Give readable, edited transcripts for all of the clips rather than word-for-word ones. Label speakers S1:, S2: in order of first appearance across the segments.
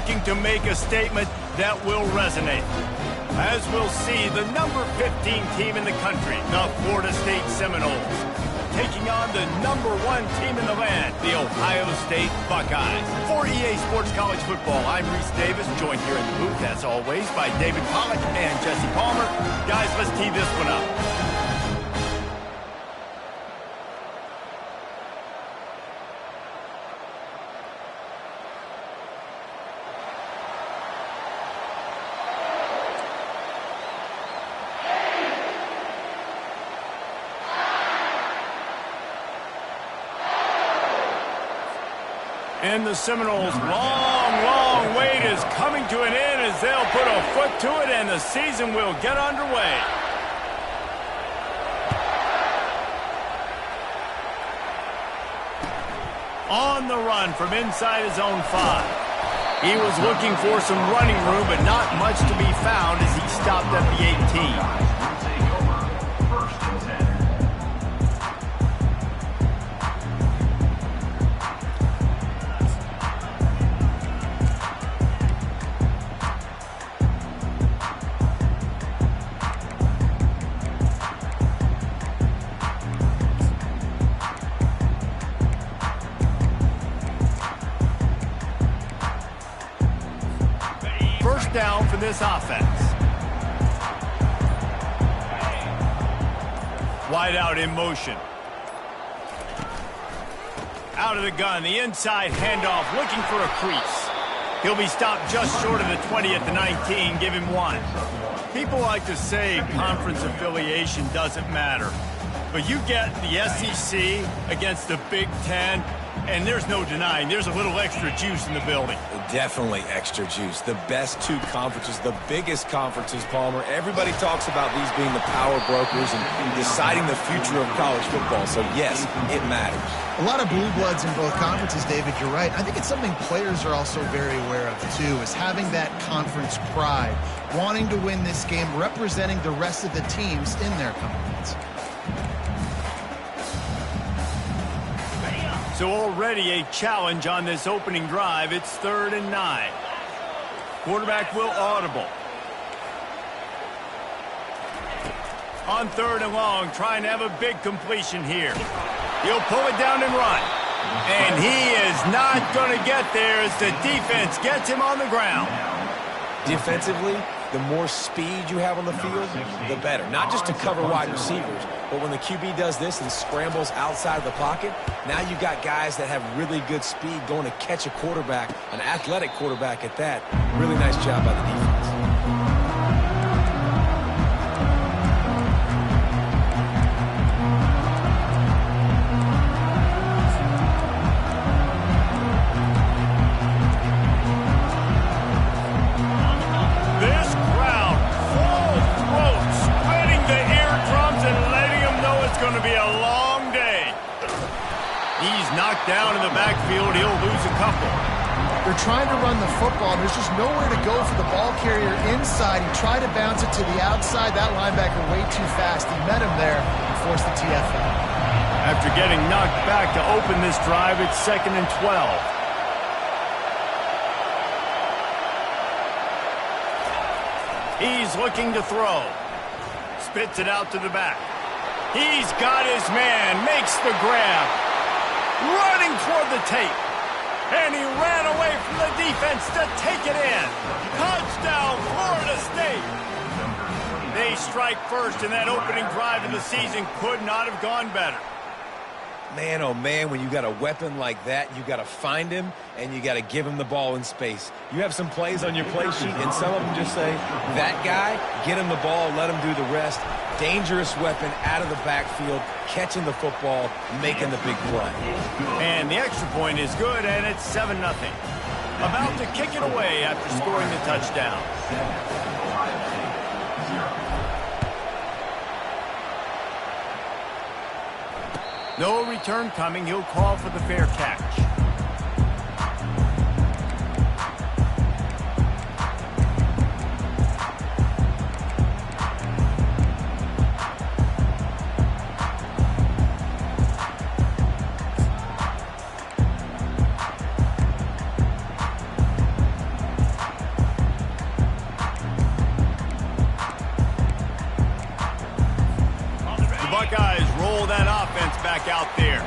S1: looking to make a statement that will resonate. As we'll see, the number 15 team in the country, the Florida State Seminoles, taking on the number 1 team in the land, the Ohio State Buckeyes. For EA Sports College Football, I'm Reese Davis, joined here in the booth, as always, by David Pollack and Jesse Palmer. Guys, let's tee this one up. And the Seminoles' long wait is coming to an end as they'll put a foot to it and the season will get underway. On the run from inside his own 5. He was looking for some running room, but not much to be found as he stopped at the 18. Down for this offense. Wide out in motion. Out of the gun, the inside handoff, looking for a crease. He'll be stopped just short of the 20 at the 19, give him 1. People like to say conference affiliation doesn't matter, but you get the SEC against the Big Ten, and there's no denying there's a little extra juice in the building.
S2: Definitely extra juice. The best 2 conferences, the biggest conferences, Palmer. Everybody talks about these being the power brokers and deciding the future of college football. So, yes, it matters.
S3: A lot of blue bloods in both conferences, David, you're right. I think it's something players are also very aware of, too, is having that conference pride, wanting to win this game, representing the rest of the teams in their conference.
S1: So already a challenge on this opening drive. It's 3rd and 9. Quarterback will audible. On 3rd and long, trying to have a big completion here. He'll pull it down and run. And he is not going to get there as the defense gets him on the ground.
S2: Defensively, the more speed you have on the field, the better. Not just to cover wide receivers, but when the QB does this and scrambles outside of the pocket, now you've got guys that have really good speed going to catch a quarterback, an athletic quarterback at that. Really nice job by the defense.
S1: Down in the backfield, he'll lose a couple.
S3: They're trying to run the football. There's just nowhere to go for the ball carrier inside. He tried to bounce it to the outside. That linebacker way too fast. He met him there and forced the TFL.
S1: After getting knocked back to open this drive, it's 2nd and 12. He's looking to throw. Spits it out to the back. He's got his man, makes the grab. Running toward the tape. And he ran away from the defense to take it in. Touchdown, Florida State. They strike first, and that opening drive of the season could not have gone better.
S2: Man, oh man, when you got a weapon like that, you got to find him, and you got to give him the ball in space. You have some plays on your play sheet, and some of them just say, that guy, get him the ball, let him do the rest. Dangerous weapon out of the backfield, catching the football, making the big play.
S1: And the extra point is good, and it's 7-0. About to kick it away after scoring the touchdown. No return coming. He'll call for the fair catch. back out there.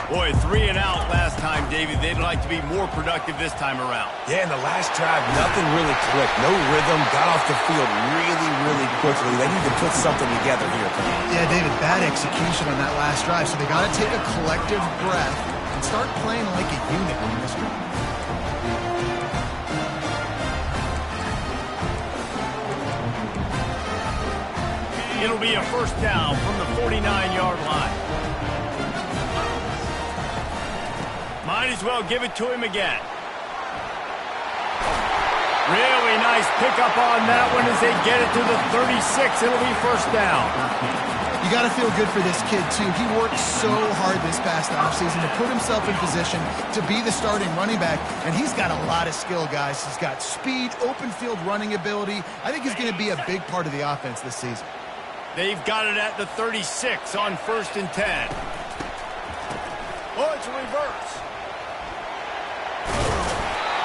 S1: Boy, 3 and out last time, David. They'd like to be more productive this time around.
S2: Yeah, in the last drive, nothing really clicked. No rhythm. Got off the field really, really quickly. They need to put something together here.
S3: Yeah, David, bad execution on that last drive. So they got to take a collective breath and start playing like a unit on this one.
S1: It'll be a first down from the 49-yard line. Might as well give it to him again. Really nice pickup on that one as they get it to the 36. It'll be first down.
S3: You got to feel good for this kid, too. He worked so hard this past offseason to put himself in position to be the starting running back, and he's got a lot of skill, guys. He's got speed, open field running ability. I think he's going to be a big part of the offense this season.
S1: They've got it at the 36 on 1st and 10. Oh, it's a reverse.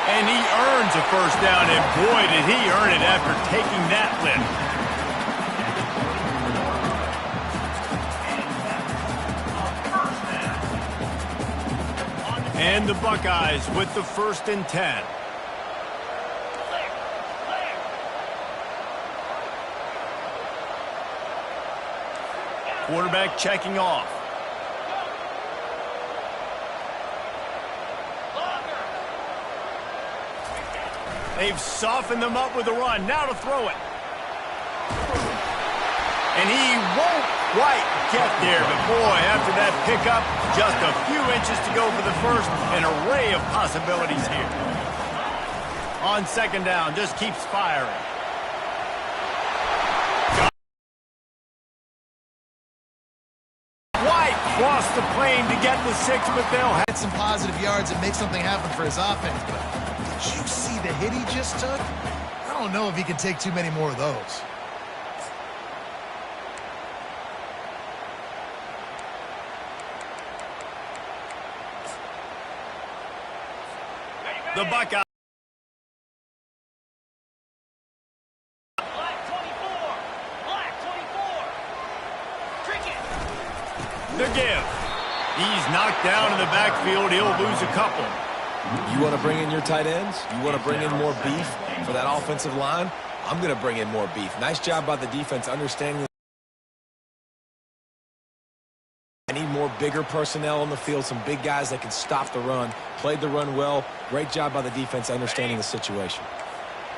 S1: And he earns a first down, and boy, did he earn it after taking that lift. And the Buckeyes with the 1st and 10. Quarterback checking off. They've softened them up with a run. Now to throw it. And he won't quite get there. But boy, after that pickup, just a few inches to go for the first. An array of possibilities here. On 2nd down, just keeps firing. White crossed the plane to get the 6, but they'll have
S3: Some positive yards and make something happen for his offense. But did you see the hit he just took? I don't know if he can take too many more of those.
S1: the Buckeyes. The give. He's knocked down in the backfield. He'll lose a couple.
S2: You want to bring in your tight ends? You want to bring in more beef for that offensive line? I'm going to bring in more beef. Nice job by the defense understanding. I need more bigger personnel on the field, some big guys that can stop the run. Played the run well. Great job by the defense understanding the situation.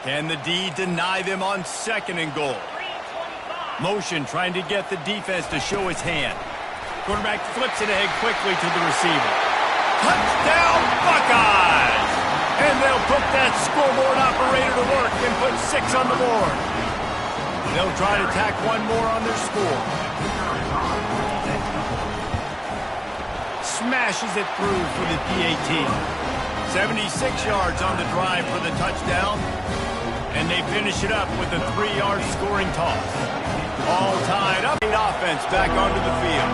S1: Can the D deny them on 2nd and goal? Motion trying to get the defense to show his hand. Quarterback flips it ahead quickly to the receiver. Touchdown, Buckeyes! And they'll put that scoreboard operator to work and put 6 on the board. They'll try to tack one more on their score. Smashes it through for the PAT. 76 yards on the drive for the touchdown. And they finish it up with a 3-yard scoring toss. All tied up. Offense back onto the field.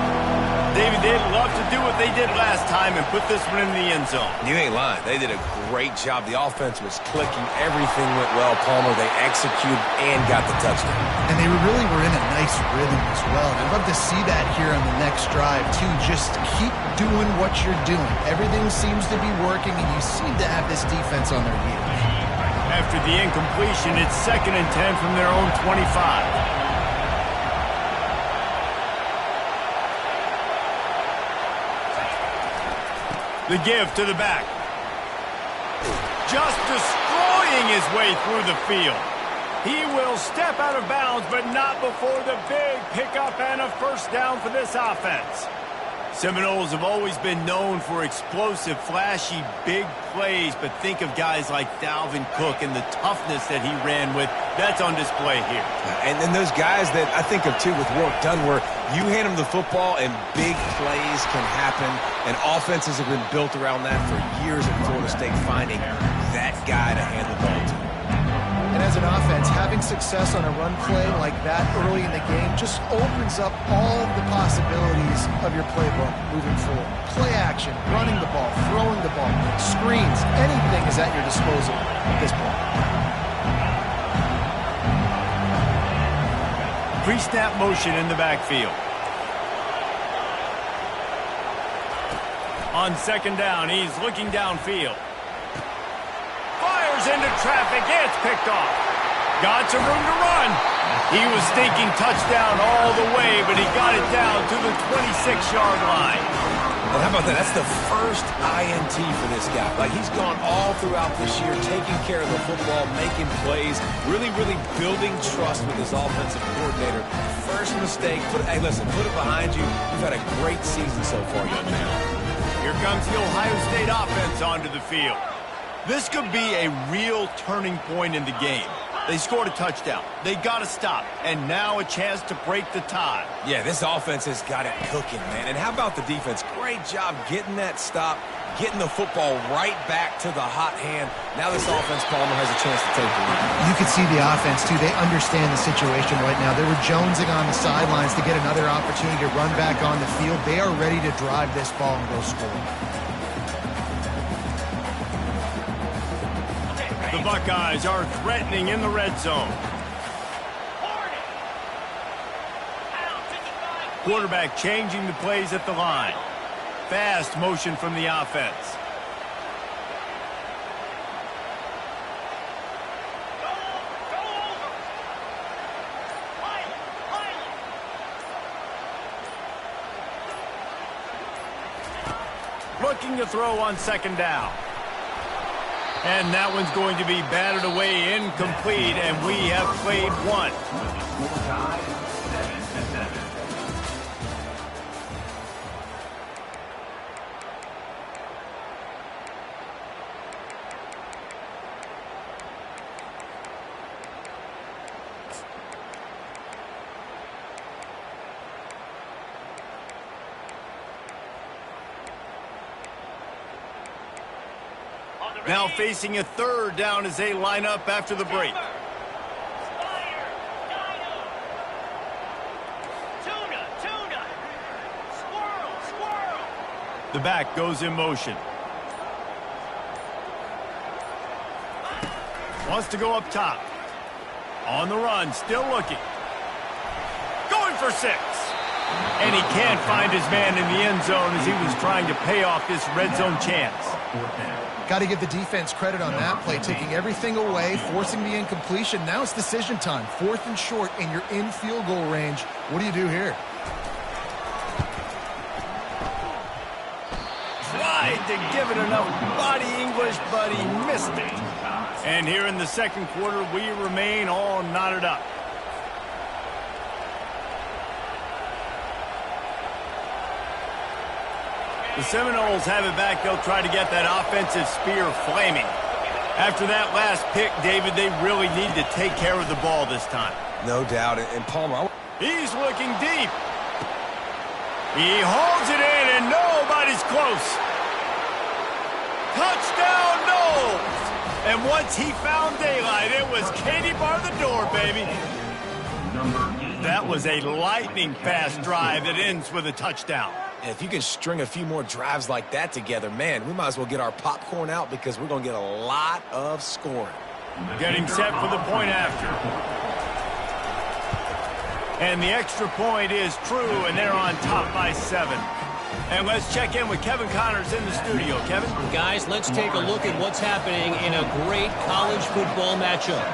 S1: David, they'd love to do what they did last time and put this one in the end zone.
S2: You ain't lying. They did a great job. The offense was clicking. Everything went well, Palmer. They executed and got the touchdown.
S3: And they really were in a nice rhythm as well. And I'd love to see that here on the next drive, too. Just keep doing what you're doing. Everything seems to be working, and you seem to have this defense on their heels.
S1: After the incompletion, it's 2nd and 10 from their own 25. The give to the back. Just destroying his way through the field. He will step out of bounds, but not before the big pickup and a first down for this offense. Seminoles have always been known for explosive, flashy, big plays, but think of guys like Dalvin Cook and the toughness that he ran with. That's on display here.
S2: And then those guys that I think of, too, with work done, where you hand them the football and big plays can happen, and offenses have been built around that for years at Florida State, finding that guy to hand the ball to.
S3: And as an offense, having success on a run play like that early in the game just opens up all of the possibilities of your playbook moving forward. Play action, running the ball, throwing the ball, screens, anything is at your disposal at this point.
S1: Pre-snap motion in the backfield. On second down, he's looking downfield. Fires into traffic. It's picked off. Got some room to run. He was thinking touchdown all the way, but he got it down to the 26-yard line.
S2: And how about that? That's the first INT for this guy. Like, he's gone all throughout this year, taking care of the football, making plays, really, really building trust with his offensive coordinator. First mistake. Hey, listen, put it behind you. You've had a great season so far, young man.
S1: Here comes the Ohio State offense onto the field. This could be a real turning point in the game. They scored a touchdown. They got to stop. And now a chance to break the tie.
S2: Yeah, this offense has got it cooking, man. And how about the defense? Great job getting that stop, getting the football right back to the hot hand. Now this offense, Palmer, has a chance to take the lead.
S3: You could see the offense, too. They understand the situation right now. They were jonesing on the sidelines to get another opportunity to run back on the field. They are ready to drive this ball and go score.
S1: The Buckeyes are threatening in the red zone. Quarterback changing the plays at the line. Fast motion from the offense. Looking to throw on second down. And that one's going to be batted away incomplete, and we have played one. Now facing a third down as they line up after the break. The back goes in motion. Wants to go up top. On the run, still looking. Going for 6. And he can't find his man in the end zone as he was trying to pay off this red zone chance.
S3: Got to give the defense credit on that play, taking everything away, forcing the incompletion. Now it's decision time. 4th and short, and you're in field goal range. What do you do here?
S1: Tried to give it enough body English, but he missed it. And here in the second quarter, we remain all knotted up. The Seminoles have it back. They'll try to get that offensive spear flaming. After that last pick, David, they really need to take care of the ball this time.
S2: No doubt. And Palmer,
S1: he's looking deep. He holds it in, and nobody's close. Touchdown, Noles! And once he found daylight, it was Katie bar the door, baby. That was a lightning-fast drive that ends with a touchdown.
S2: And if you can string a few more drives like that together, man, we might as well get our popcorn out because we're going to get a lot of scoring.
S1: Getting set for the point after. And the extra point is true, and they're on top by 7. And let's check in with Kevin Connors in the studio. Kevin?
S4: Guys, let's take a look at what's happening in a great college football matchup.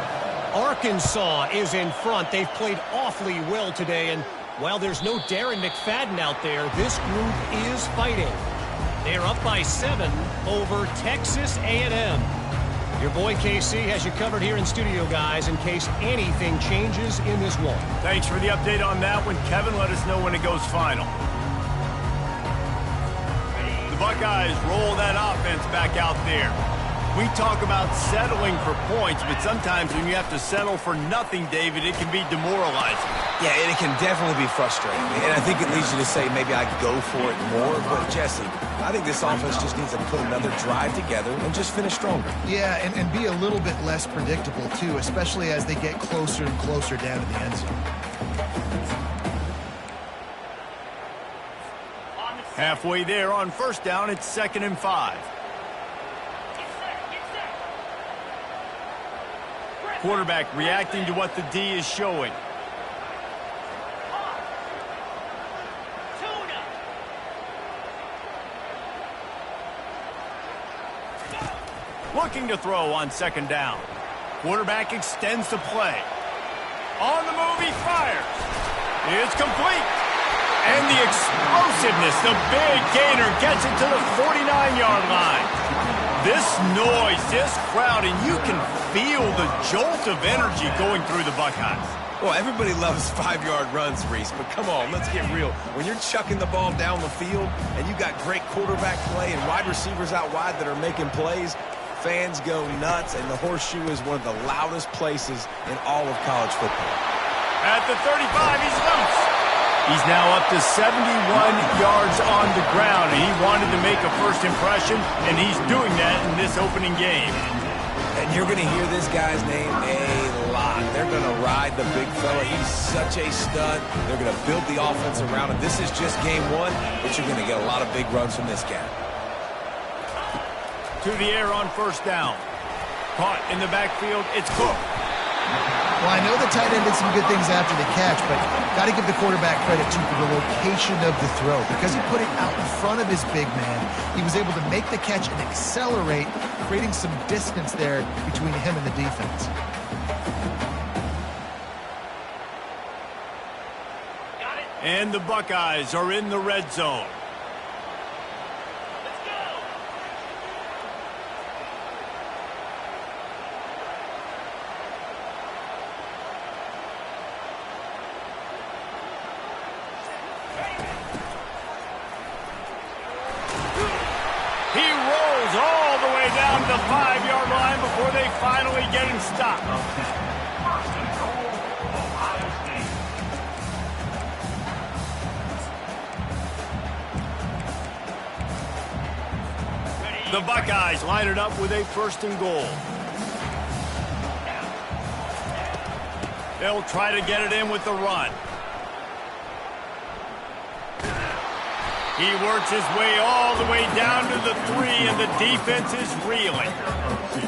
S4: Arkansas is in front. They've played awfully well today, and while there's no Darren McFadden out there, this group is fighting. They're up by 7 over Texas A&M. Your boy KC has you covered here in studio, guys, in case anything changes in this one.
S1: Thanks for the update on that one, Kevin. Let us know when it goes final. The Buckeyes roll that offense back out there. We talk about settling for points, but sometimes when you have to settle for nothing, David, it can be demoralizing.
S2: Yeah, and it can definitely be frustrating. And I think it leads you to say maybe I could go for it more. But, Jesse, I think this offense just needs to put another drive together and just finish stronger.
S3: Yeah, and be a little bit less predictable, too, especially as they get closer and closer down to the end zone.
S1: Halfway there on first down, it's 2nd and 5. Quarterback reacting to what the D is showing. looking to throw on second down. Quarterback extends the play. On the move, he fires. It's complete. And the explosiveness, the big gainer gets it to the 49-yard line. This noise, this crowd, and you can feel the jolt of energy going through the Buckeyes.
S2: Well, everybody loves 5-yard runs, Reese, but come on, let's get real. When you're chucking the ball down the field and you got great quarterback play and wide receivers out wide that are making plays, fans go nuts, and the Horseshoe is one of the loudest places in all of college football.
S1: At the 35, he's loose. He's now up to 71 yards on the ground, and he wanted to make a first impression, and he's doing that in this opening game.
S2: And you're going to hear this guy's name a lot. They're going to ride the big fella. He's such a stud. They're going to build the offense around him. This is just game one, but you're going to get a lot of big runs from this guy.
S1: To the air on first down. Caught in the backfield, it's Cook.
S3: Well, I know the tight end did some good things after the catch, but got to give the quarterback credit to the location of the throw. Because he put it out in front of his big man, he was able to make the catch and accelerate, creating some distance there between him and the defense.
S1: And the Buckeyes are in the red zone. He rolls all the way down the 5-yard line before they finally get him stopped. The Buckeyes line it up with a first and goal. They'll try to get it in with the run. He works his way all the way down to the 3, and the defense is reeling.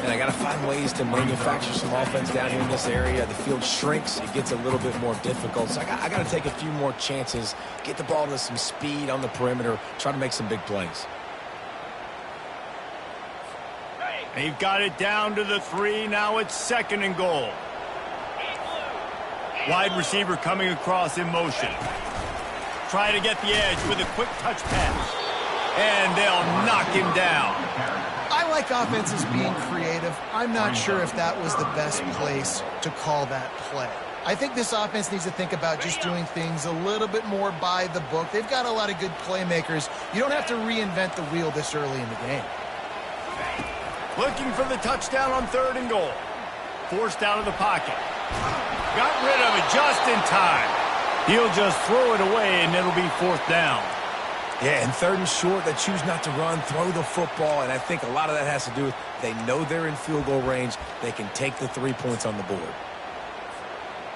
S2: And I got to find ways to manufacture some offense down here in this area. The field shrinks. It gets a little bit more difficult. So I got to take a few more chances, get the ball to some speed on the perimeter, try to make some big plays.
S1: They've got it down to the 3. Now it's second and goal. Wide receiver coming across in motion. Try to get the edge with a quick touch pass. And they'll knock him down.
S3: I like offenses being creative. I'm not sure if that was the best place to call that play. I think this offense needs to think about just doing things a little bit more by the book. They've got a lot of good playmakers. You don't have to reinvent the wheel this early in the game.
S1: Looking for the touchdown on third and goal. Forced out of the pocket. Got rid of it just in time. He'll just throw it away, and it'll be fourth down.
S2: Yeah, and third and short, they choose not to run, throw the football, and I think a lot of that has to do with they know they're in field goal range. They can take the 3 points on the board.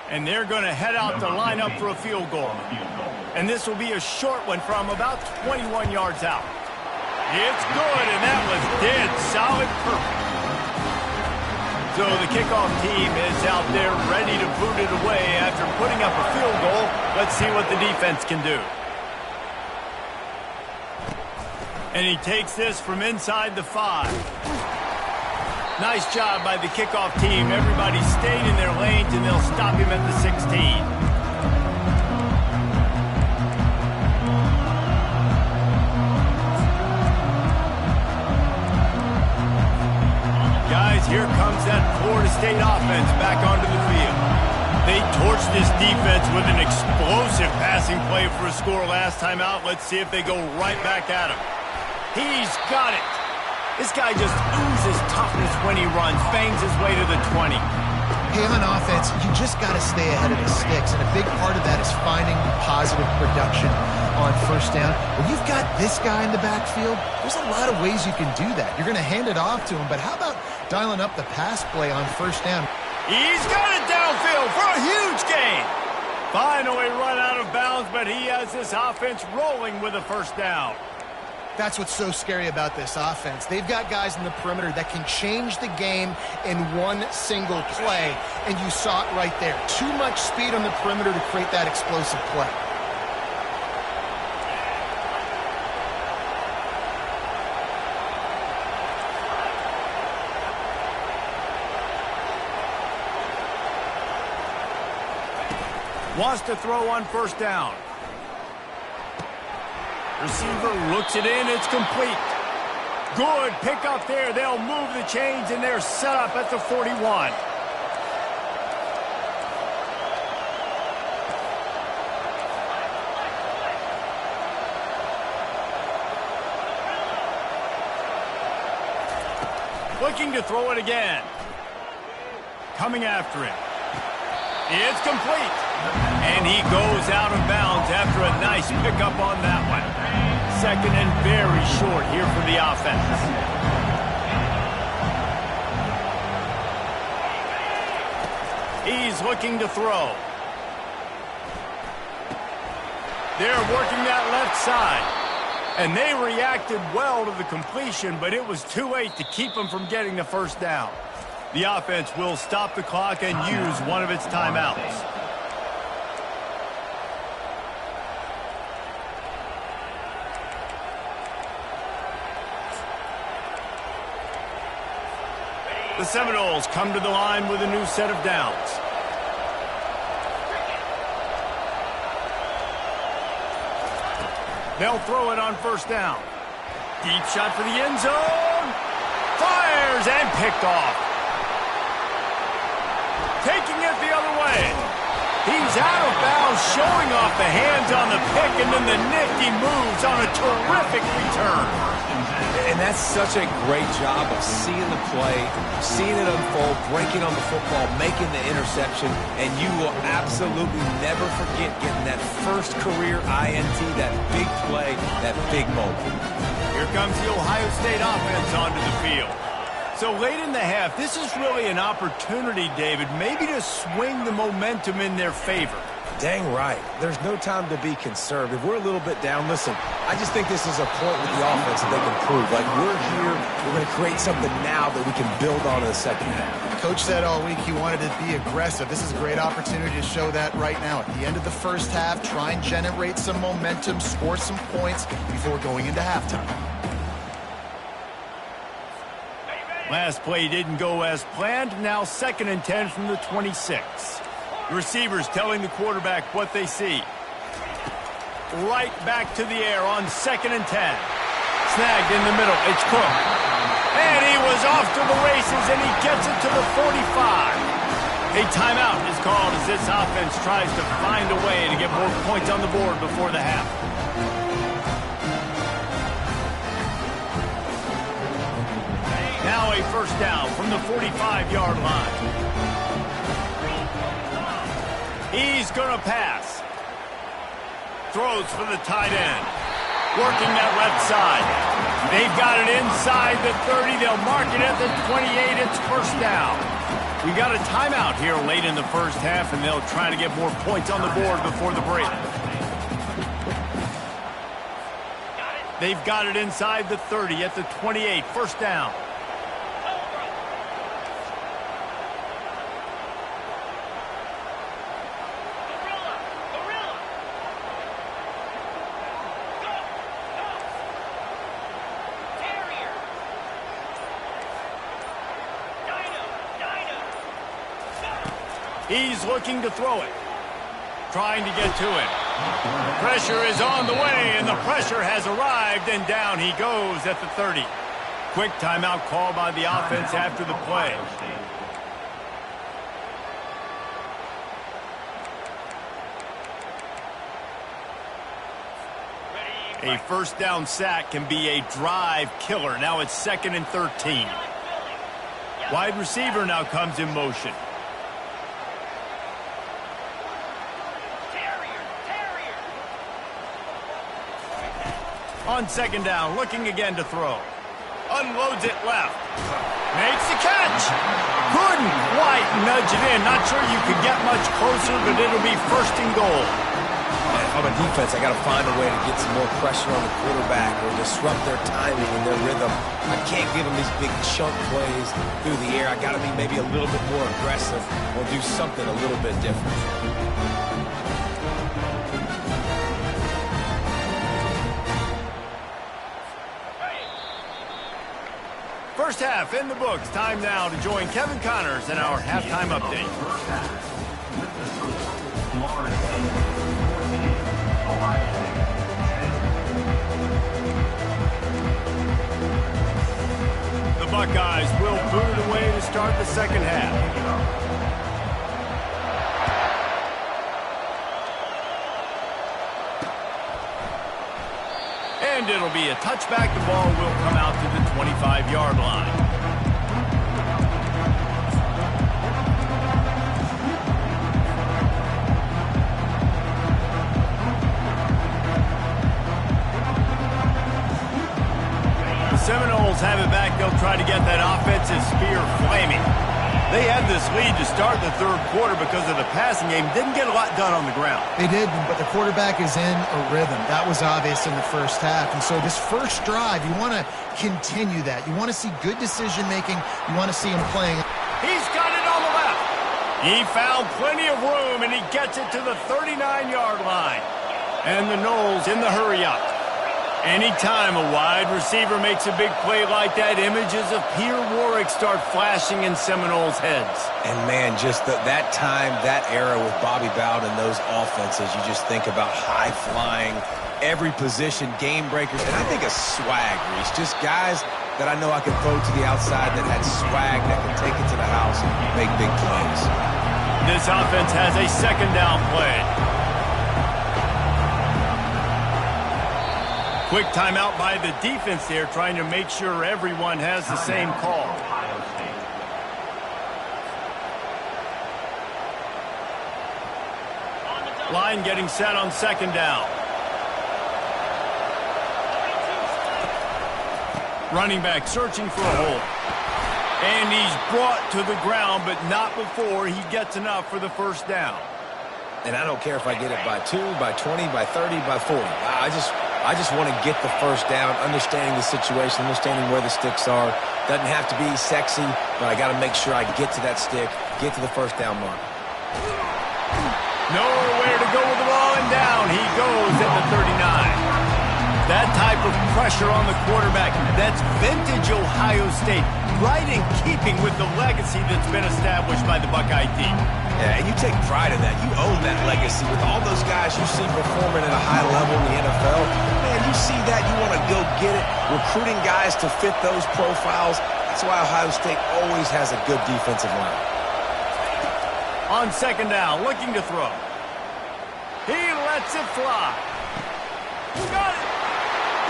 S1: And they're going to head out to line up for a field goal. And this will be a short one from about 21 yards out. It's good, and that was dead solid perfect. So the kickoff team is out there ready to boot it away after putting up a field goal. Let's see what the defense can do. And he takes this from inside the 5. Nice job by the kickoff team. Everybody stayed in their lanes, and they'll stop him at the 16. Guys, here comes that Florida State offense back onto the field. They torched this defense with an explosive passing play for a score last time out. Let's see if they go right back at him. He's got it. This guy just oozes toughness when he runs, bangs his way to the 20.
S3: Hey, on offense, you just got to stay ahead of the sticks, and a big part of that is finding positive production on first down. When you've got this guy in the backfield, there's a lot of ways you can do that. You're going to hand it off to him, but how about dialing up the pass play on first down?
S1: He's got it downfield for a huge gain. Finally run out of bounds, but he has this offense rolling with a first down.
S3: That's what's so scary about this offense. They've got guys in the perimeter that can change the game in one single play, and you saw it right there. Too much speed on the perimeter to create that explosive play.
S1: Wants to throw on first down. Receiver looks it in. It's complete. Good pickup there. They'll move the chains, and they're set up at the 41. Looking to throw it again. Coming after it. It's complete. And he goes out of bounds after a nice pickup on that one. Second and very short here for the offense. He's looking to throw. They're working that left side. And they reacted well to the completion, but it was too late to keep them from getting the first down. The offense will stop the clock and use one of its timeouts. The Seminoles come to the line with a new set of downs. They'll throw it on first down. Deep shot for the end zone. Fires and picked off. Taking it the other way. He's out of bounds, showing off the hands on the pick, and then the nifty moves on a terrific return.
S2: And that's such a great job of seeing the play, seeing it unfold, breaking on the football, making the interception, and you will absolutely never forget getting that first career INT, that big play, that big moment.
S1: Here comes the Ohio State offense onto the field. So late in the half, this is really an opportunity, David, maybe to swing the momentum in their favor.
S2: Dang right. There's no time to be conservative. We're a little bit down. Listen, I just think this is a point with the offense that they can prove. Like, we're here, we're going to create something now that we can build on in the second half.
S3: Coach said all week he wanted to be aggressive. This is a great opportunity to show that right now. At the end of the first half, try and generate some momentum, score some points before going into halftime.
S1: Last play didn't go as planned. Now 2nd and 10 from the 26. The receivers telling the quarterback what they see. Right back to the air on 2nd and 10. Snagged in the middle. It's Cook. And he was off to the races, and he gets it to the 45. A timeout is called as this offense tries to find a way to get more points on the board before the half. Now a first down from the 45-yard line. He's going to pass. Throws for the tight end. Working that left side. They've got it inside the 30. They'll mark it at the 28. It's first down. We got a timeout here late in the first half, and they'll try to get more points on the board before the break. They've got it inside the 30 at the 28. First down. He's looking to throw it. Trying to get to it. Pressure is on the way, and the pressure has arrived, and down he goes at the 30. Quick timeout call by the offense after the play. A first down sack can be a drive killer. Now it's 2nd and 13. Wide receiver now comes in motion. On 2nd down, looking again to throw. Unloads it left. Makes the catch. Couldn't quite nudge it in. Not sure you could get much closer, but it'll be 1st and goal.
S2: On a defense, I got to find a way to get some more pressure on the quarterback or disrupt their timing and their rhythm. I can't give them these big chunk plays through the air. I got to be maybe a little bit more aggressive or do something a little bit different.
S1: First half in the books. Time now to join Kevin Connors in our halftime update. The Buckeyes will boot it away to start the second half. And it'll be a touchback. The ball will come out to the 25-yard line. The Seminoles have it back. They'll try to get that offensive spear flaming. They had this lead to start the third quarter because of the passing game. Didn't get a lot done on the ground.
S3: They did, but the quarterback is in a rhythm. That was obvious in the first half. And so this first drive, you want to continue that. You want to see good decision-making. You want to see him playing.
S1: He's got it on the left. He found plenty of room, and he gets it to the 39-yard line. And the Noles in the hurry-up. Anytime a wide receiver makes a big play like that, images of Peter Warrick start flashing in Seminoles' heads.
S2: And, man, just that time, that era with Bobby Bowden and those offenses, you just think about high-flying, every position, game breakers, and I think of swag, Reese. Just guys that I know I could throw to the outside that had swag that could take it to the house and make big plays.
S1: This offense has a second down play. Quick timeout by the defense there, trying to make sure everyone has the same call. Line getting set on second down. Running back searching for a hole. And he's brought to the ground, but not before he gets enough for the first down.
S2: And I don't care if I get it by 2, by 20, by 30, by 40. I just want to get the first down, understanding the situation, understanding where the sticks are. Doesn't have to be sexy, but I got to make sure I get to that stick, get to the first down mark.
S1: Nowhere to go with the ball, and down he goes at the 39. That type of pressure on the quarterback, that's vintage Ohio State, right in keeping with the legacy that's been established by the Buckeye team.
S2: Yeah, and you take pride in that. You own that legacy with all those guys you see performing at a high level in the NFL. Man, you see that, you want to go get it, recruiting guys to fit those profiles. That's why Ohio State always has a good defensive line.
S1: On second down, looking to throw. He lets it fly. Got it.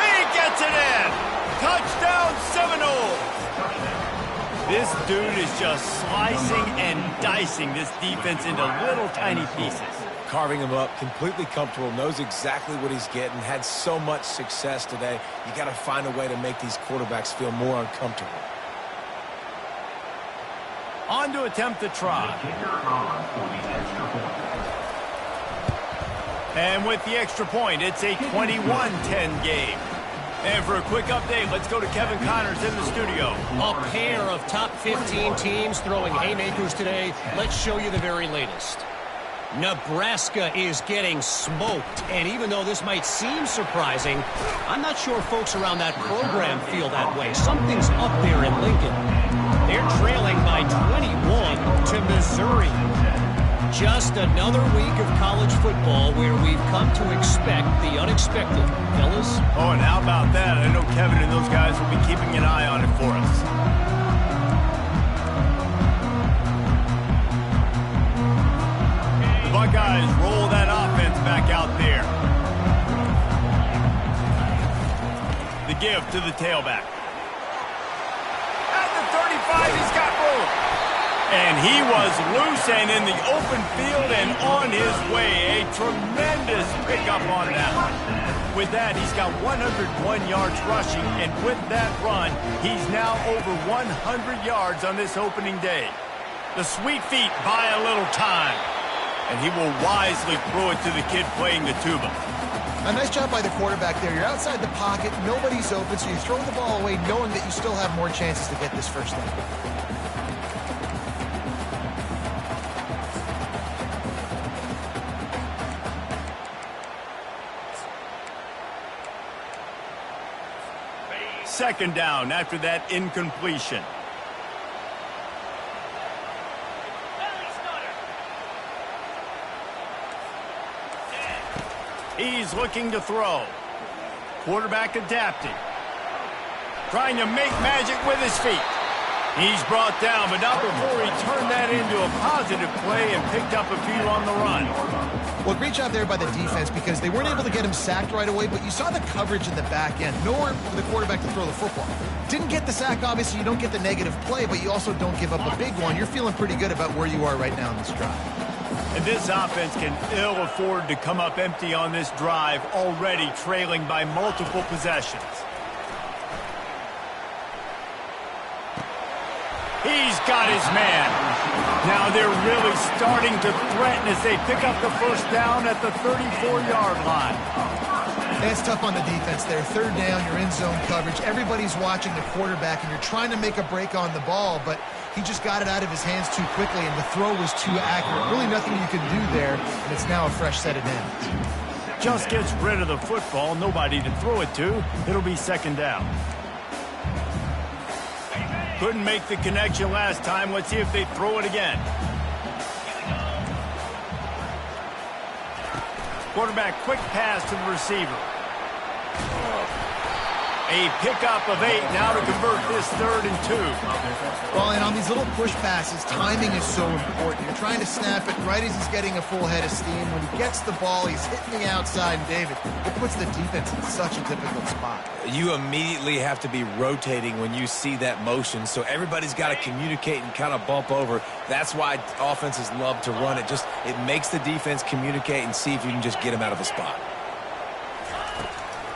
S1: He gets it in. Touchdown Seminoles. This dude is just slicing and dicing this defense into little tiny pieces.
S2: Carving him up, completely comfortable, knows exactly what he's getting, had so much success today. You got to find a way to make these quarterbacks feel more uncomfortable.
S1: On to attempt the try. And with the extra point, it's a 21-10 game. And for a quick update, let's go to Kevin Connors in the studio.
S4: A pair of top 15 teams throwing haymakers today. Let's show you the very latest. Nebraska is getting smoked, and even though this might seem surprising, I'm not sure folks around that program feel that way. Something's up there in Lincoln. They're trailing by 21 to Missouri. Just another week of college football where we've come to expect the unexpected, fellas.
S1: Oh, and how about that? I know Kevin and those guys will be keeping an eye on it for us. The Buckeyes roll that offense back out there. The give to the tailback. At the 35, he's got room. And he was loose and in the open field and on his way. A tremendous pickup on that one. With that, he's got 101 yards rushing, and with that run, he's now over 100 yards on this opening day. The sweet feet buy a little time, and he will wisely throw it to the kid playing the tuba.
S3: A nice job by the quarterback there. You're outside the pocket, nobody's open, so you throw the ball away knowing that you still have more chances to get this first down.
S1: Second down after that incompletion. He's looking to throw. Quarterback adapting. Trying to make magic with his feet. He's brought down, but not before he turned that into a positive play and picked up a few on the run.
S3: Well, great job there by the defense because they weren't able to get him sacked right away, but you saw the coverage in the back end. Nowhere for the quarterback to throw the football. Didn't get the sack, obviously. You don't get the negative play, but you also don't give up a big one. You're feeling pretty good about where you are right now in this drive.
S1: And this offense can ill afford to come up empty on this drive, already trailing by multiple possessions. He's got his man. Now they're really starting to threaten as they pick up the first down at the 34-yard line.
S3: It's tough on the defense there. Third down, you're in zone coverage. Everybody's watching the quarterback, and you're trying to make a break on the ball, but he just got it out of his hands too quickly, and the throw was too accurate. Really nothing you can do there, and it's now a fresh set of downs.
S1: Just gets rid of the football. Nobody to throw it to. It'll be second down. Couldn't make the connection last time. Let's see if they throw it again. Quarterback, quick pass to the receiver. A pickup of 8 now to convert this 3rd and 2.
S3: Well, and on these little push passes, timing is so important. You're trying to snap it right as he's getting a full head of steam. When he gets the ball, he's hitting the outside, and David, it puts the defense in such a difficult spot.
S2: You immediately have to be rotating when you see that motion, so everybody's got to communicate and kind of bump over. That's why offenses love to run it. It makes the defense communicate and see if you can just get him out of a spot.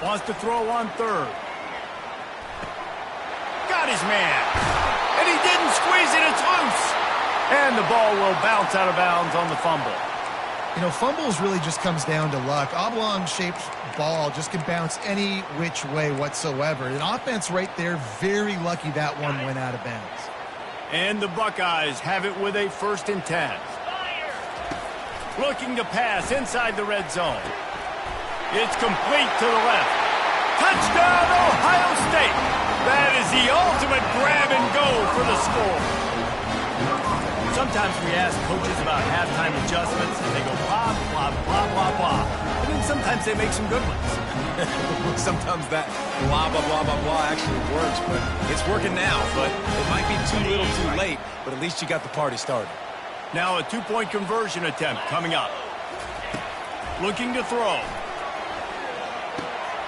S1: Wants to throw on 3rd. Got his man. And he didn't squeeze it. It's loose. And the ball will bounce out of bounds on the fumble.
S3: You know, fumbles really just comes down to luck. Oblong-shaped ball just can bounce any which way whatsoever. An offense right there, very lucky that one went out of bounds.
S1: And the Buckeyes have it with a 1st and 10. Looking to pass inside the red zone. It's complete to the left. Touchdown, Ohio State! That is the ultimate grab and go for the score. Sometimes we ask coaches about halftime adjustments, and they go blah, blah, blah, blah, blah. And then sometimes they make some good ones.
S2: Sometimes that blah, blah, blah, blah, blah actually works, but it's working now. But it might be too little too late, but at least you got the party started.
S1: Now a 2-point conversion attempt coming up. Looking to throw.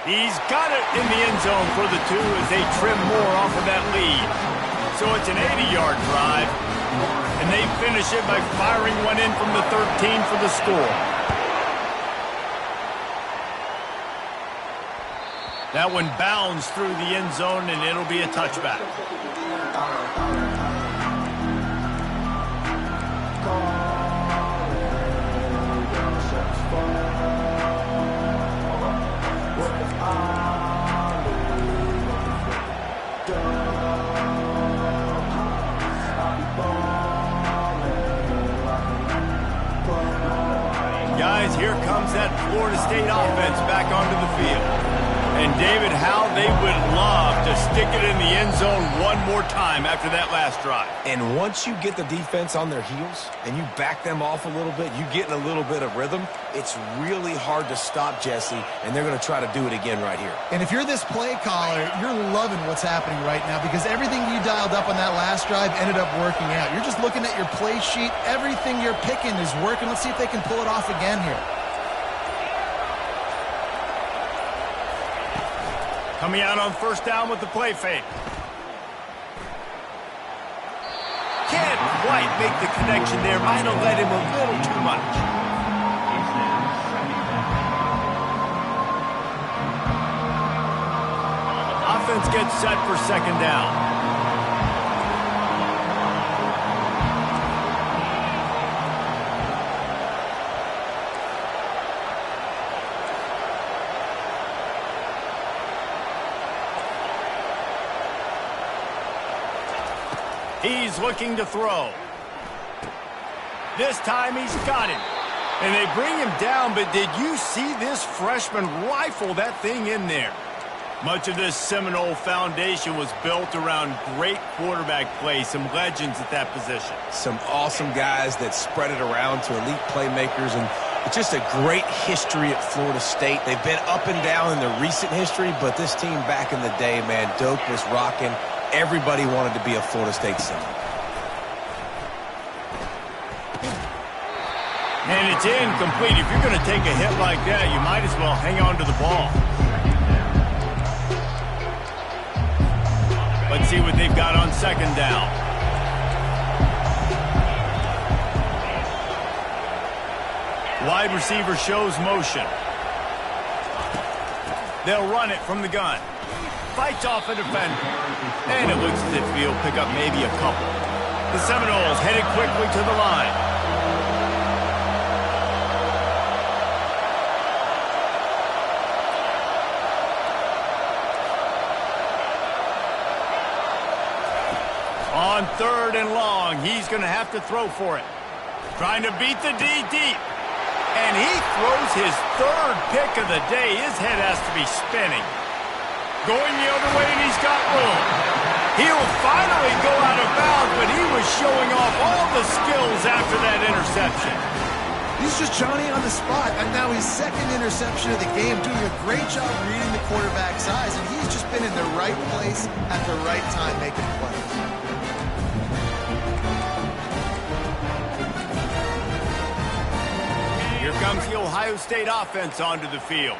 S1: He's got it in the end zone for the 2 as they trim more off of that lead. So it's an 80-yard drive, and they finish it by firing one in from the 13 for the score. That one bounds through the end zone, and it'll be a touchback. Guys, here comes that Florida State offense back onto the field. And, David, how they would love to stick it in the end zone one more time after that last drive.
S2: And once you get the defense on their heels and you back them off a little bit, you get in a little bit of rhythm, it's really hard to stop Jesse, and they're going to try to do it again right here.
S3: And if you're this play caller, you're loving what's happening right now because everything you dialed up on that last drive ended up working out. You're just looking at your play sheet. Everything you're picking is working. Let's see if they can pull it off again here.
S1: Coming out on 1st down with the play fake. Can't quite make the connection there. Might have led him a little too much. Offense gets set for 2nd down. He's looking to throw. This time he's got him. And they bring him down, but did you see this freshman rifle that thing in there? Much of this Seminole foundation was built around great quarterback play, some legends at that position.
S2: Some awesome guys that spread it around to elite playmakers, and It's just a great history at Florida State. They've been up and down in their recent history, but this team back in the day, man, Doak was rocking. Everybody wanted to be a Florida State center.
S1: And it's incomplete. If you're going to take a hit like that, you might as well hang on to the ball. Let's see what they've got on second down. Wide receiver shows motion. They'll run it from the gun. Fights off a defender. And it looks as if he'll pick up maybe a couple. The Seminoles headed quickly to the line. On third and long, he's going to have to throw for it. Trying to beat the D deep. And he throws his third pick of the day. His head has to be spinning. Going the other way, and he's got room. He'll finally go out of bounds, but he was showing off all the skills after that interception.
S3: He's just Johnny on the spot. And now his second interception of the game, doing a great job reading the quarterback's eyes, and he's just been in the right place at the right time making plays.
S1: Here comes the Ohio State offense onto the field.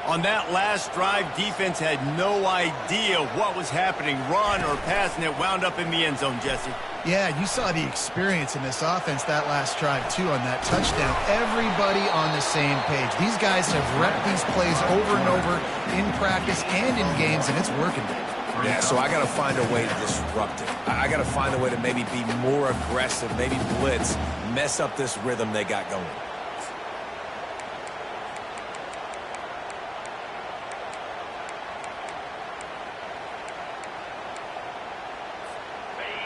S1: On that last drive, defense had no idea what was happening, run or pass, and it wound up in the end zone, Jesse.
S3: Yeah, you saw the experience in this offense that last drive, too, on that touchdown. Everybody on the same page. These guys have repped these plays over and over in practice and in games, and it's working.
S2: Yeah, so I got to find a way to disrupt it. I got to find a way to maybe be more aggressive, maybe blitz, mess up this rhythm they got going.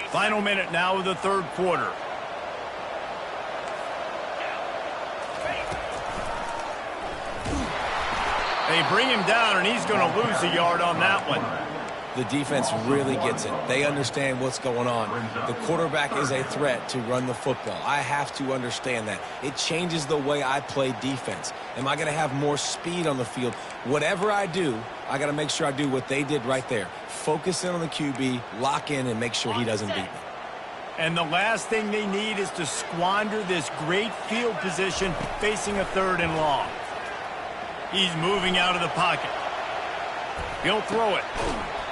S1: Final minute now of the third quarter. They bring him down, and he's going to lose a yard on that one.
S2: The defense really gets it. They understand what's going on. The quarterback is a threat to run the football. I have to understand that. It changes the way I play defense. Am I going to have more speed on the field? Whatever I do, I got to make sure I do what they did right there. Focus in on the QB, lock in, and make sure he doesn't beat me.
S1: And the last thing they need is to squander this great field position facing a third and long. He's moving out of the pocket. He'll throw it.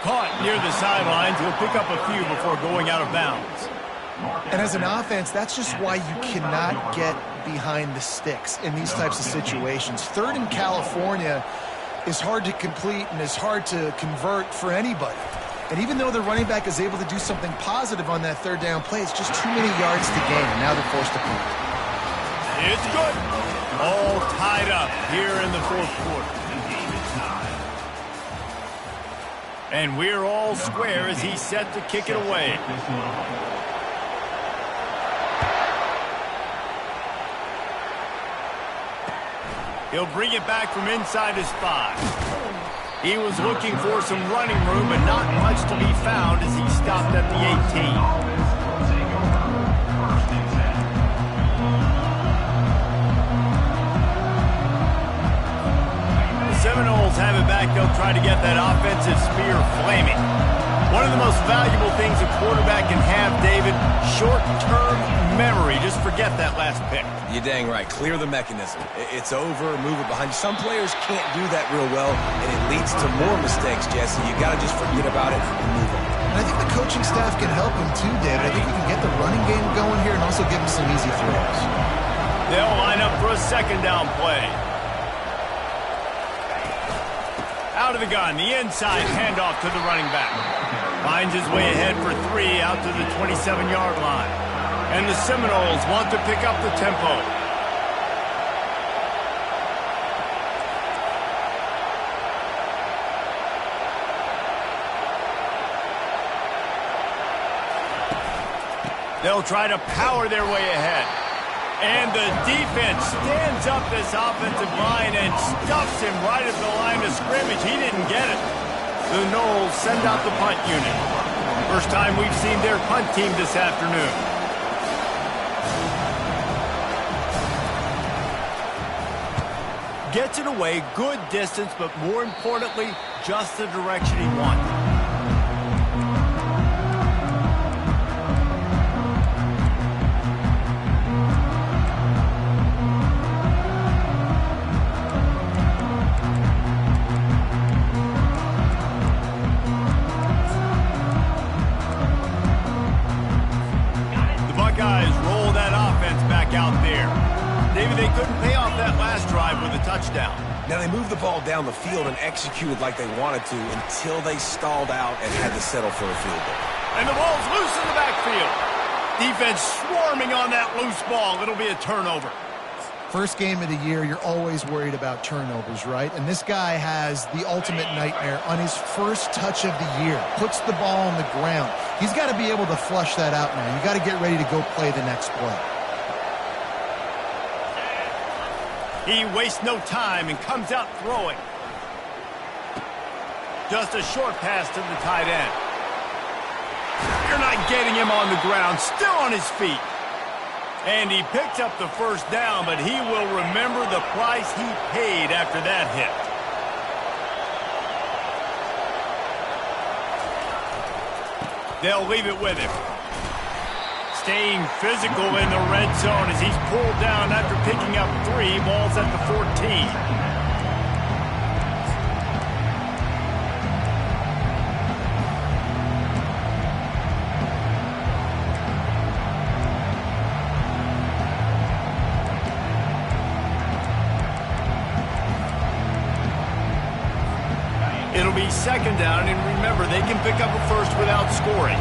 S1: Caught near the sidelines. He'll pick up a few before going out of bounds.
S3: And as an offense, that's just why you cannot get behind the sticks in these types of situations. Third in California is hard to complete and is hard to convert for anybody. And even though the running back is able to do something positive on that third down play, it's just too many yards to gain, and now they're forced to punt.
S1: It's good. All tied up here in the fourth quarter. And we're all square as he's set to kick it away. He'll bring it back from inside his 5. He was looking for some running room, but not much to be found as he stopped at the 18. Seminoles have it back. They'll try to get that offensive spear flaming. One of the most valuable things a quarterback can have, David, short-term memory. Just forget that last pick.
S2: You're dang right. Clear the mechanism. It's over, move it behind you. Some players can't do that real well, and it leads to more mistakes, Jesse. You got to just forget about it and move on.
S3: And I think the coaching staff can help him too, David. I think we can get the running game going here and also give him some easy throws.
S1: They'll line up for a second down play. Out of the gun, the inside handoff to the running back. Finds his way ahead for 3 out to the 27-yard line. And the Seminoles want to pick up the tempo. They'll try to power their way ahead. And the defense stands up this offensive line and stuffs him right at the line of scrimmage. He didn't get it. The Noles send out the punt unit. First time we've seen their punt team this afternoon. Gets it away, good distance, but more importantly, just the direction he wanted. They couldn't pay off that last drive with a touchdown.
S2: Now they moved the ball down the field and executed like they wanted to until they stalled out and had to settle for a field goal.
S1: And the ball's loose in the backfield. Defense swarming on that loose ball. It'll be a turnover.
S3: First game of the year, you're always worried about turnovers, right? And this guy has the ultimate nightmare on his first touch of the year. Puts the ball on the ground. He's got to be able to flush that out now. You got to get ready to go play the next play.
S1: He wastes no time and comes out throwing. Just a short pass to the tight end. You're not getting him on the ground, still on his feet. And he picked up the first down, but he will remember the price he paid after that hit. They'll leave it with him. Staying physical in the red zone as he's pulled down after picking up 3. Ball's at the 14. It'll be second down, and remember, they can pick up a first without scoring.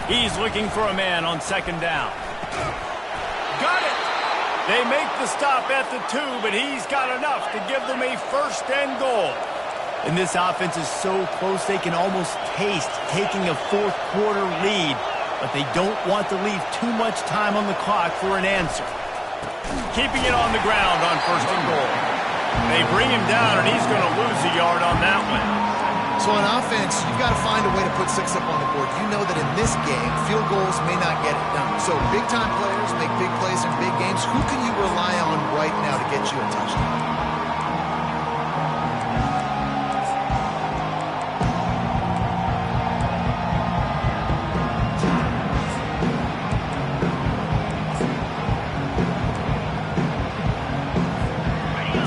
S1: He's looking for a man on second down. Got it! They make the stop at the 2, but he's got enough to give them a first and goal. And this offense is so close they can almost taste taking a fourth quarter lead, but they don't want to leave too much time on the clock for an answer. Keeping it on the ground on first and goal. They bring him down, and he's going to lose a yard on that one.
S3: So on offense, you've got to find a way to put 6 up on the board. You know that in this game, field goals may not get it done. So big-time players make big plays in big games. Who can you rely on right now to get you a touchdown?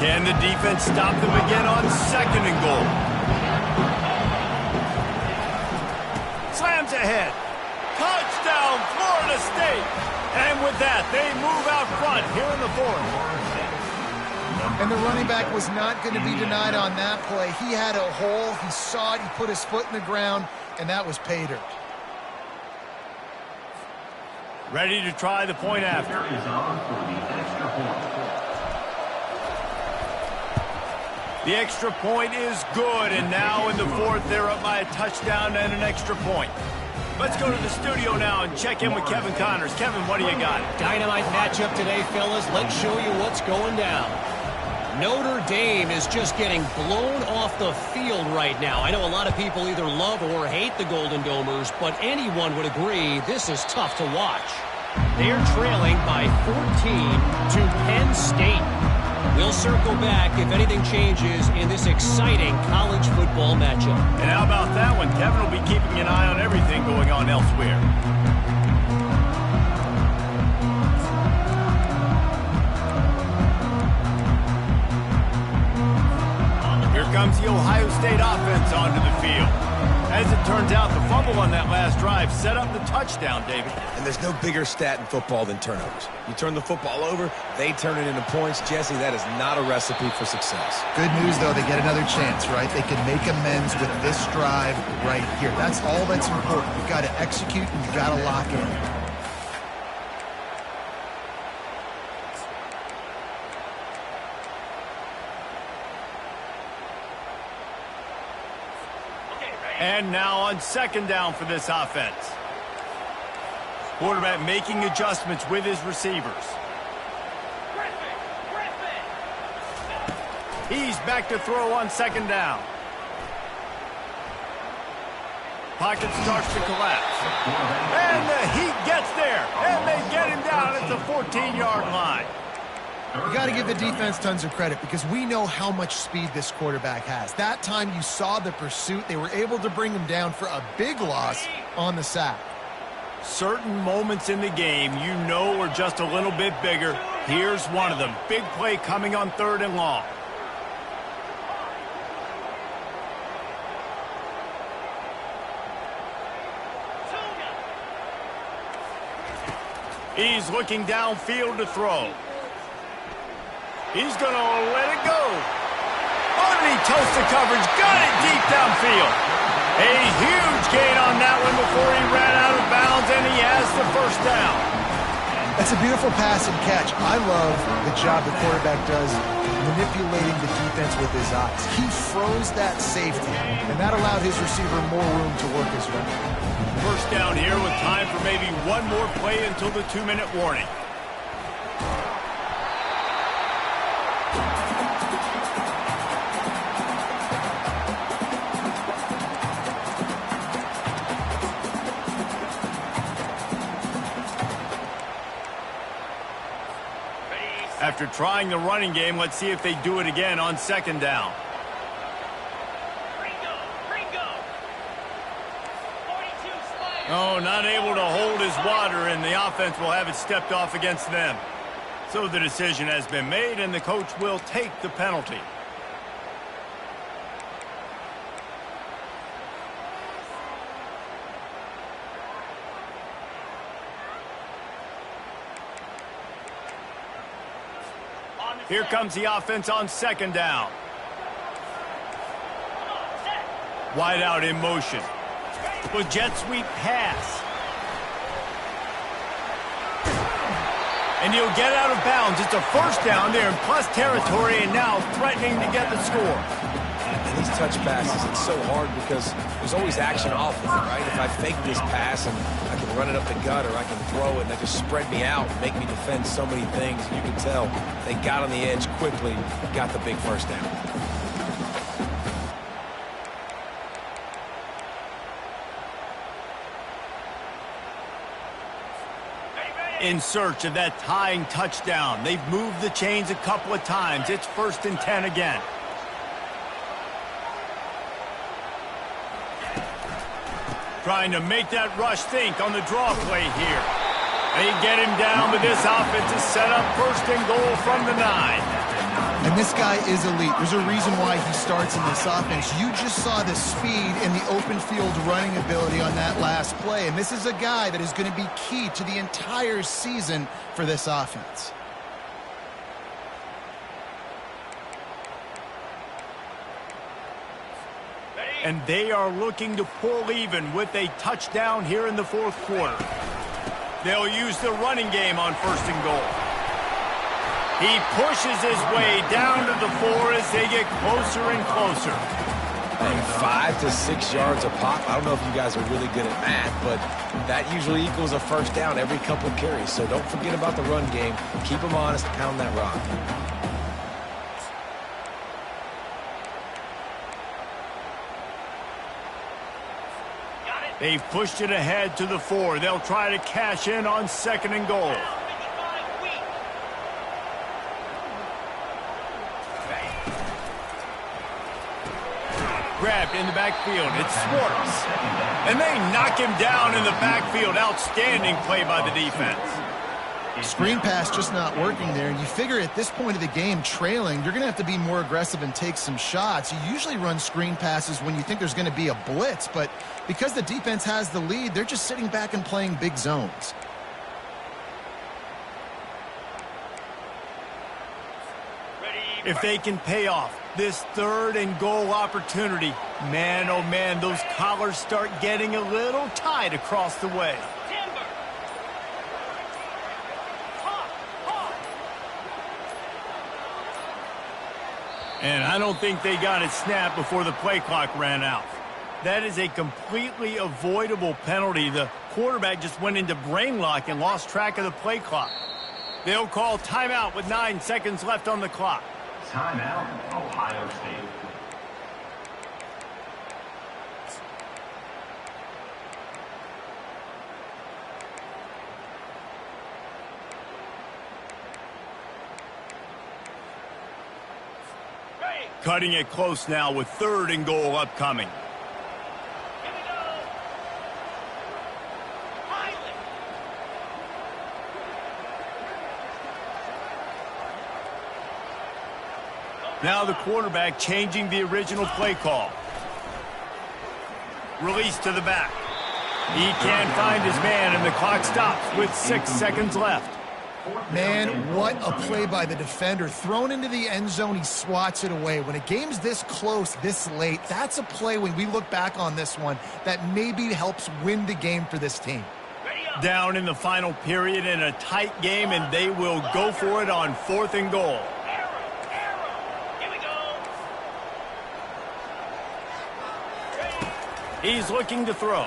S1: Can the defense stop them again on second and goal? Slams ahead. Touchdown, Florida State. And with that, they move out front here in the 4th.
S3: And the running back was not going to be denied on that play. He had a hole. He saw it. He put his foot in the ground, and that was pay dirt.
S1: Ready to try the point after. The extra point is good, and now in the 4th, they're up by a touchdown and an extra point. Let's go to the studio now and check in with Kevin Connors. Kevin, what do you got?
S4: Dynamite matchup today, fellas. Let's show you what's going down. Notre Dame is just getting blown off the field right now. I know a lot of people either love or hate the Golden Domers, but anyone would agree this is tough to watch. They're trailing by 14 to Penn State. We'll circle back if anything changes in this exciting college football matchup.
S1: And how about that one? Kevin will be keeping an eye on everything going on elsewhere. Here comes the Ohio State offense onto the field. As it turns out, the fumble on that last drive set up the touchdown, David.
S2: And there's no bigger stat in football than turnovers. You turn the football over, they turn it into points. Jesse, that is not a recipe for success.
S3: Good news, though, they get another chance, right? They can make amends with this drive right here. That's all that's important. You've got to execute and you've got to lock in.
S1: And now on second down for this offense. Quarterback making adjustments with his receivers. He's back to throw on second down. pocket starts to collapse. And the Heat gets there, and they get him down at the 14-yard line.
S3: You got to give the defense tons of credit because we know how much speed this quarterback has. That time you saw the pursuit. They were able to bring him down for a big loss on the sack.
S1: Certain moments in the game you know are just a little bit bigger. Here's one of them. Big play coming on 3rd and long. He's looking downfield to throw. He's going to let it go. Underneath toasted coverage. Got it deep downfield. A huge gain on that one before he ran out of bounds, and he has the first down.
S3: That's a beautiful pass and catch. I love the job the quarterback does manipulating the defense with his eyes. He froze that safety, and that allowed his receiver more room to work his route.
S1: First down here with time for maybe one more play until the 2-minute warning. After trying the running game, let's see if they do it again on 2nd down. Oh, not able to hold his water, and the offense will have it stepped off against them. So the decision has been made, and the coach will take the penalty. Here comes the offense on 2nd down. Wide out in motion. With jet sweep pass. And he'll get out of bounds. It's a first down there in plus territory, and now threatening to get the score.
S2: And these touch passes, it's so hard because there's always action off of it, right? If I fake this pass and I can run it up the gut or I can throw it and that just spread me out and make me defend so many things. You can tell they got on the edge quickly, got the big first down.
S1: In search of that tying touchdown. They've moved the chains a couple of times. It's 1st and 10 again. Trying to make that rush think on the draw play here. They get him down, but this offense is set up 1st and goal from the 9.
S3: And this guy is elite. There's a reason why he starts in this offense. You just saw the speed and the open field running ability on that last play. And this is a guy that is going to be key to the entire season for this offense.
S1: And they are looking to pull even with a touchdown here in the 4th quarter. They'll use the running game on 1st and goal. He pushes his way down to the 4 as they get closer and closer.
S2: Hey, 5 to 6 yards a pop. I don't know if you guys are really good at math, but that usually equals a first down every couple of carries. So don't forget about the run game. Keep them honest, pound that rock.
S1: They've pushed it ahead to the 4. They'll try to cash in on 2nd and goal. Grabbed in the backfield. It's Schwartz. And they knock him down in the backfield. Outstanding play by the defense.
S3: Screen pass just not working there. And you figure at this point of the game, trailing, you're going to have to be more aggressive and take some shots. You usually run screen passes when you think there's going to be a blitz. But because the defense has the lead, they're just sitting back and playing big zones.
S1: If they can pay off this 3rd and goal opportunity, man, oh man, those collars start getting a little tight across the way. And I don't think they got it snapped before the play clock ran out. That is a completely avoidable penalty. The quarterback just went into brain lock and lost track of the play clock. They'll call timeout with 9 seconds left on the clock.
S5: Timeout, Ohio State.
S1: Cutting it close now with 3rd and goal upcoming. Now the quarterback changing the original play call. Release to the back. He can't find his man, and the clock stops with 6 seconds left.
S3: Man, what a play by the defender. Thrown into the end zone, he swats it away. When a game's this close, this late, that's a play when we look back on this one that maybe helps win the game for this team.
S1: Down in the final period in a tight game, and they will go for it on 4th and goal. He's looking to throw.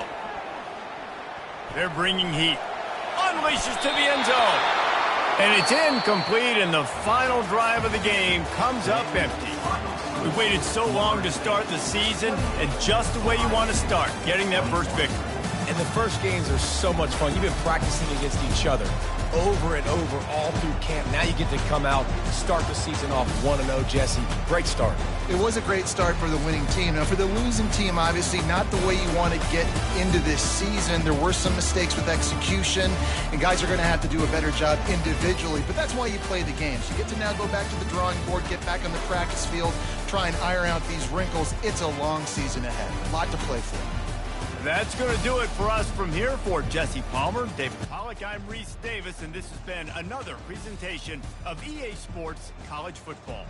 S1: They're bringing heat. Unleashes to the end zone. And it's incomplete, and the final drive of the game comes up empty. We waited so long to start the season, and just the way you want to start, getting that first victory.
S2: And the first games are so much fun. You've been practicing against each other over and over all through camp. Now you get to come out, start the season off 1-0, Jesse. Great start.
S3: It was a great start for the winning team. Now, for the losing team, obviously not the way you want to get into this season. There were some mistakes with execution, and guys are going to have to do a better job individually. But that's why you play the games. You get to now go back to the drawing board, get back on the practice field, try and iron out these wrinkles. It's a long season ahead. A lot to play for.
S1: That's going to do it for us from here. For Jesse Palmer, David Pollack, I'm Reese Davis, and this has been another presentation of EA Sports College Football.